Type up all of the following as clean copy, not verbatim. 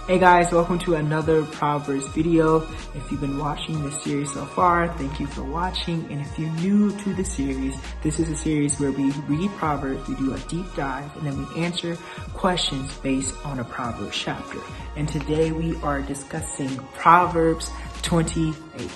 Hey guys, welcome to another Proverbs video. If you've been watching this series so far, thank you for watching. And if you're new to the series, this is a series where we read Proverbs, we do a deep dive, and then we answer questions based on a Proverbs chapter. And today we are discussing Proverbs 28.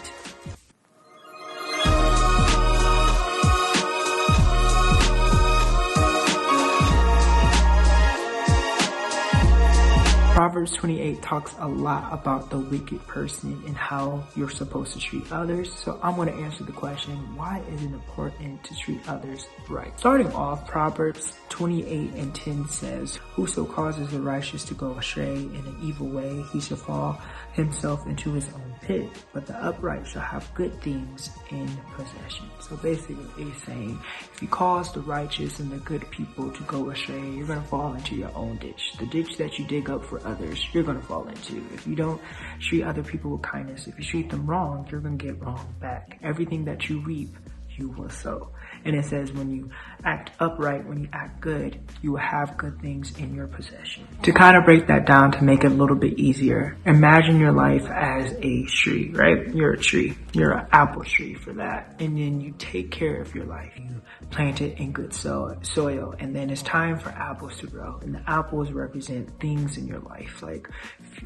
Proverbs 28 talks a lot about the wicked person and how you're supposed to treat others. So I'm going to answer the question, why is it important to treat others right? Starting off, Proverbs 28:10 says, "Whoso causes the righteous to go astray in an evil way, he shall fall himself into his own pit, but the upright shall have good things in possession." So basically it's saying, if you cause the righteous and the good people to go astray, you're going to fall into your own ditch. The ditch that you dig up for others, you're going to fall into. If you don't treat other people with kindness, if you treat them wrong, you're going to get wrong back. Everything that you reap, you will sow. And it says when you act upright, when you act good, you will have good things in your possession. To kind of break that down to make it a little bit easier, imagine your life as a tree, right? You're a tree. You're an apple tree for that. And then you take care of your life. You plant it in good soil. And then it's time for apples to grow. And the apples represent things in your life. Like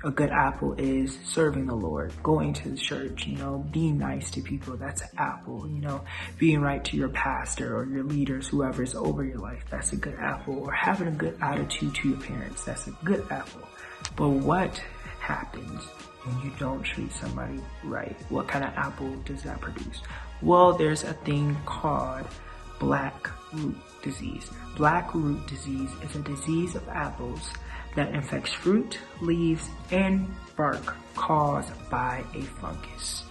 a good apple is serving the Lord, going to the church, being nice to people. That's an apple, being right to your pastor or your leaders, whoever is over your life. That's a good apple. Or having a good attitude to your parents. That's a good apple. But what happens when you don't treat somebody right? What kind of apple does that produce? Well, there's a thing called black root disease. Black root disease is a disease of apples that infects fruit, leaves, and bark caused by a fungus.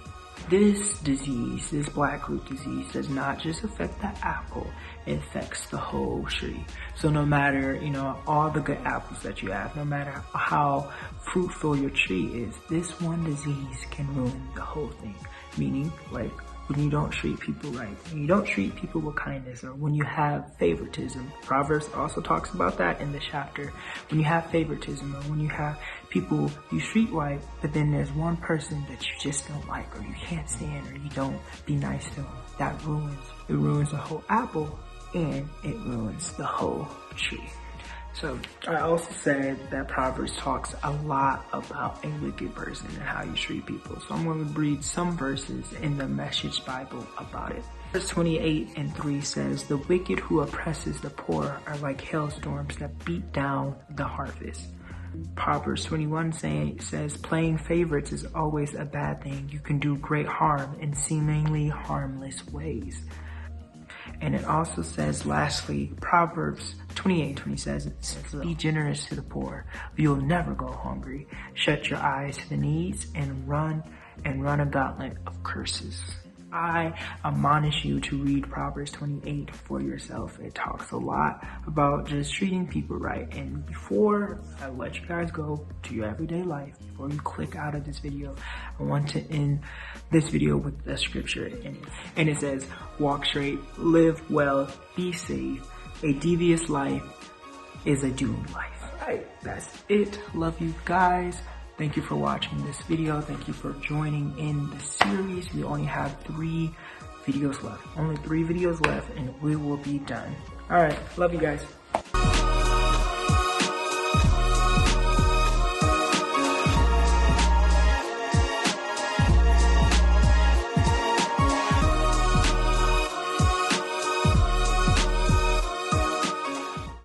This disease, this black root disease, does not just affect the apple, it affects the whole tree. So no matter, all the good apples that you have, no matter how fruitful your tree is, this one disease can ruin the whole thing. Meaning, like, when you don't treat people right, when you don't treat people with kindness, or when you have favoritism. Proverbs also talks about that in the chapter. When you have favoritism, or when you have people you treat right, but then there's one person that you just don't like, or you can't stand, or you don't be nice to them, it ruins the whole apple, and it ruins the whole tree. So I also said that Proverbs talks a lot about a wicked person and how you treat people. So I'm going to read some verses in the Message Bible about it. Verse 28:3 says, "The wicked who oppresses the poor are like hailstorms that beat down the harvest." Proverbs 21 says, "Playing favorites is always a bad thing. You can do great harm in seemingly harmless ways." And it also says, lastly, Proverbs 28:20 says, "Be generous to the poor. You'll never go hungry. Shut your eyes to the needs and run a gauntlet of curses." I admonish you to read Proverbs 28 for yourself. It talks a lot about just treating people right. And before I let you guys go to your everyday life, before you click out of this video, I want to end this video with the scripture in it. And it says, "Walk straight, live well, be safe. A devious life is a doomed life." All right, that's it. Love you guys. Thank you for watching this video. Thank you for joining in the series. We only have 3 videos left. Only 3 videos left and we will be done. All right. Love you guys.